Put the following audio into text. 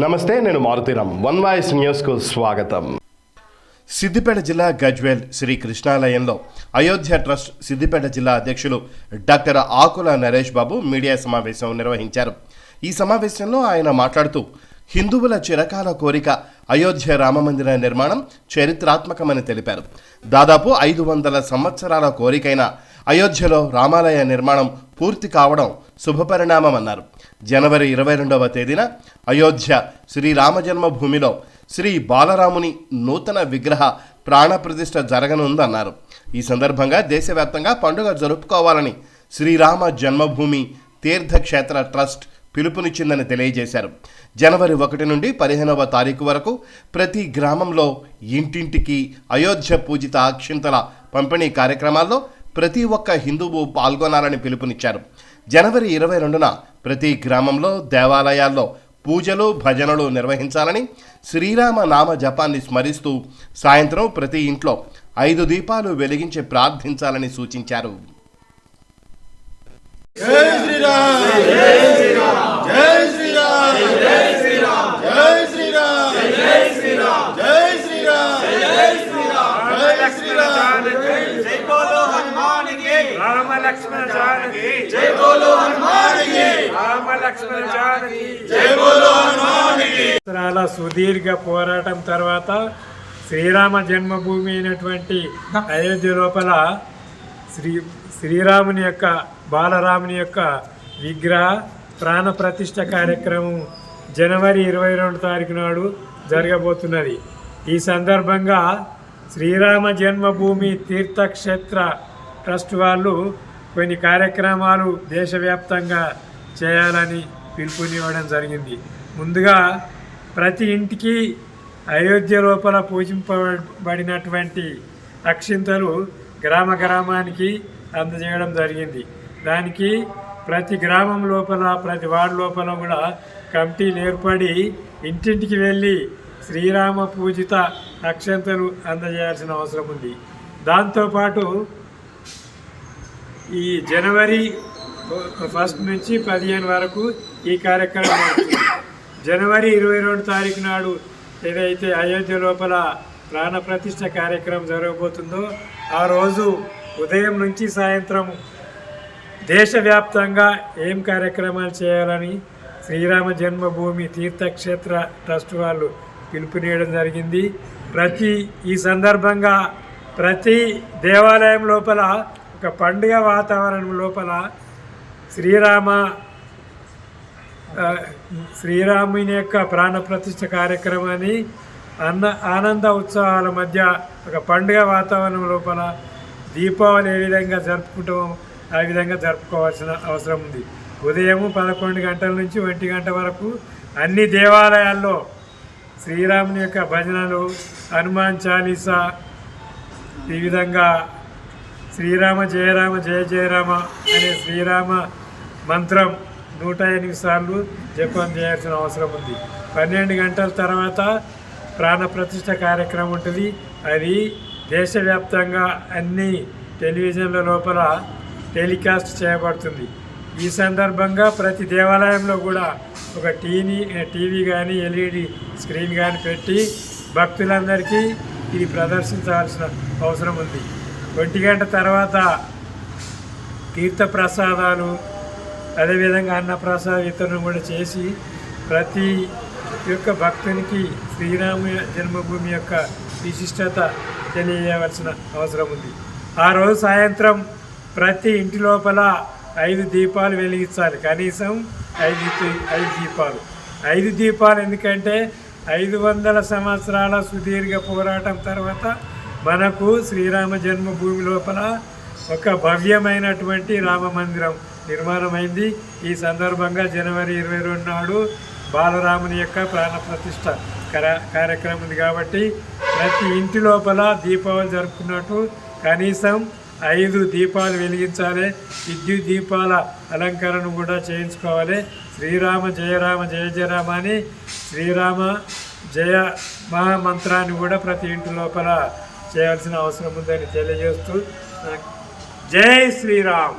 నమస్తే, నేను Maruthi Ram. One voice న్యూస్కు స్వాగతం. సిద్దిపేట జిల్లా గజ్వేల్ శ్రీ కృష్ణాలయంలో అయోధ్య ట్రస్ట్ సిద్దిపేట జిల్లా అధ్యక్షులు డాక్టర్ ఆకుల నరేష్ బాబు మీడియా సమావేశం నిర్వహించారు. ఈ సమావేశంలో ఆయన మాట్లాడుతూ, హిందువుల చిరకాల కోరిక అయోధ్య రామమందిర నిర్మాణం చరిత్రాత్మకమని తెలిపారు. దాదాపు 500 సంవత్సరాల కోరికైన అయోధ్యలో రామాలయ నిర్మాణం పూర్తి కావడం శుభపరిణామమన్నారు. జనవరి 22వ తేదీన అయోధ్య శ్రీరామ జన్మభూమిలో శ్రీ బాలరాముని నూతన విగ్రహ ప్రాణప్రతిష్ఠ జరగనుందన్నారు. ఈ సందర్భంగా దేశవ్యాప్తంగా పండుగ జరుపుకోవాలని శ్రీరామ జన్మభూమి తీర్థక్షేత్ర ట్రస్ట్ పిలుపునిచ్చిందని తెలియజేశారు. జనవరి 1 నుండి 15వ తారీఖు వరకు ప్రతి గ్రామంలో ఇంటింటికి అయోధ్య పూజిత అక్షింతల పంపిణీ కార్యక్రమాల్లో ప్రతి ఒక్క హిందువు పాల్గొనాలని పిలుపునిచ్చారు. జనవరి 22న ప్రతి గ్రామంలో దేవాలయాల్లో పూజలు భజనలు నిర్వహించాలని, శ్రీరామ నామ జపాన్ని స్మరిస్తూ సాయంత్రం ప్రతి ఇంట్లో 5 దీపాలు వెలిగించి ప్రార్థించాలని సూచించారు. జై శ్రీరామ్, జై శ్రీరామ్, జై శ్రీరామ్, జై శ్రీరామ్, జై శ్రీరామ్, జై శ్రీరామ్, జై శ్రీరామ్, జై శ్రీరామ్, జై శ్రీరామ్, జై బోలో హనుమాన్ కి, రామ లక్ష్మణ జానకి, జై బోలో హనుమాన్ కి, రామ లక్ష్మణ జానకి, జై బోలో హనుమాన్ కి. చాలా సుదీర్ఘ పోరాటం తర్వాత శ్రీరామ జన్మభూమి అయినటువంటి అయోధ్య లోపల శ్రీరాముని యొక్క బాలరాముని యొక్క విగ్రహ ప్రాణ ప్రతిష్ఠ కార్యక్రమం జనవరి 22 తారీఖు నాడు జరగబోతున్నది. ఈ సందర్భంగా శ్రీరామ జన్మభూమి తీర్థక్షేత్ర ట్రస్ట్ వాళ్ళు కొన్ని కార్యక్రమాలు దేశవ్యాప్తంగా చేయాలని పిలుపునివ్వడం జరిగింది. ముందుగా ప్రతి ఇంటికి అయోధ్య లోపల పూజింపబడినటువంటి అక్షింతలు గ్రామానికి అందజేయడం జరిగింది. దానికి ప్రతి గ్రామం లోపల ప్రతి వార్డు లోపల కూడా కమిటీలు ఏర్పడి ఇంటింటికి వెళ్ళి శ్రీరామ పూజిత అక్షంతలు అందజేయాల్సిన అవసరం ఉంది. దాంతోపాటు ఈ జనవరి 1 నుంచి 15 వరకు ఈ కార్యక్రమం అవుతుంది. జనవరి 22 తారీఖు నాడు ఏదైతే అయోధ్య లోపల ప్రాణప్రతిష్ఠ కార్యక్రమం జరగబోతుందో ఆ రోజు ఉదయం నుంచి సాయంత్రం దేశవ్యాప్తంగా ఏం కార్యక్రమాలు చేయాలని శ్రీరామ జన్మభూమి తీర్థక్షేత్ర ట్రస్ట్ వాళ్ళు పిలుపునియడం జరిగింది. ఈ సందర్భంగా ప్రతి దేవాలయం లోపల ఒక పండుగ వాతావరణం లోపల శ్రీరాముని యొక్క ప్రాణప్రతిష్ఠ కార్యక్రమాన్ని ఆనంద ఉత్సవాల మధ్య ఒక పండుగ వాతావరణం లోపల దీపావళి ఏ విధంగా జరుపుకుంటామో ఆ విధంగా జరుపుకోవాల్సిన అవసరం ఉంది. ఉదయం 11 గంటల నుంచి 1 గంట వరకు అన్ని దేవాలయాల్లో శ్రీరాముని యొక్క భజనలు, హనుమాన్ చాలీసా, ఈ విధంగా శ్రీరామ జయ రామ జయ జయ రామ అనే శ్రీరామ మంత్రం 108 సార్లు జపం చేయాల్సిన అవసరం ఉంది. 12 గంటల తర్వాత ప్రాణప్రతిష్ఠ కార్యక్రమం ఉంటుంది. అది దేశవ్యాప్తంగా అన్ని టెలివిజన్ల లోపల టెలికాస్ట్ చేయబడుతుంది. ఈ సందర్భంగా ప్రతి దేవాలయంలో కూడా ఒక టీవీ కానీ ఎల్ఈడి స్క్రీన్ కానీ పెట్టి భక్తులందరికీ ఇది ప్రదర్శించాల్సిన అవసరం ఉంది. 1 గంట తర్వాత తీర్థప్రసాదాలు, అదేవిధంగా అన్నప్రసాద వితరణ కూడా చేసి ప్రతి యొక్క భక్తునికి శ్రీరామ జన్మభూమి యొక్క విశిష్టత తెలియజేయవలసిన అవసరం ఉంది. ఆ రోజు సాయంత్రం ప్రతి ఇంటి లోపల 5 దీపాలు వెలిగించాలి. కనీసం 5 దీపాలు. 5 దీపాలు ఎందుకంటే 500 సంవత్సరాల సుదీర్ఘ పోరాటం తర్వాత మనకు శ్రీరామ జన్మభూమి లోపల ఒక భవ్యమైనటువంటి రామ మందిరం నిర్మాణమైంది. ఈ సందర్భంగా జనవరి 22 నాడు బాలరాముని యొక్క ప్రాణప్రతిష్ఠ కార్యక్రమం ఉంది. కాబట్టి ప్రతి ఇంటి లోపల దీపావళి జరుపుకున్నట్టు కనీసం 5 దీపాలు వెలిగించాలి. విద్యుత్ దీపాల అలంకరణ కూడా చేయించుకోవాలి. శ్రీరామ జయ రామ జయ జయ రామ అని శ్రీరామ జయ మహామంత్రాన్ని కూడా ప్రతి ఇంటి లోపల చేయాల్సిన అవసరం ఉందని తెలియజేస్తూ జై శ్రీరామ్.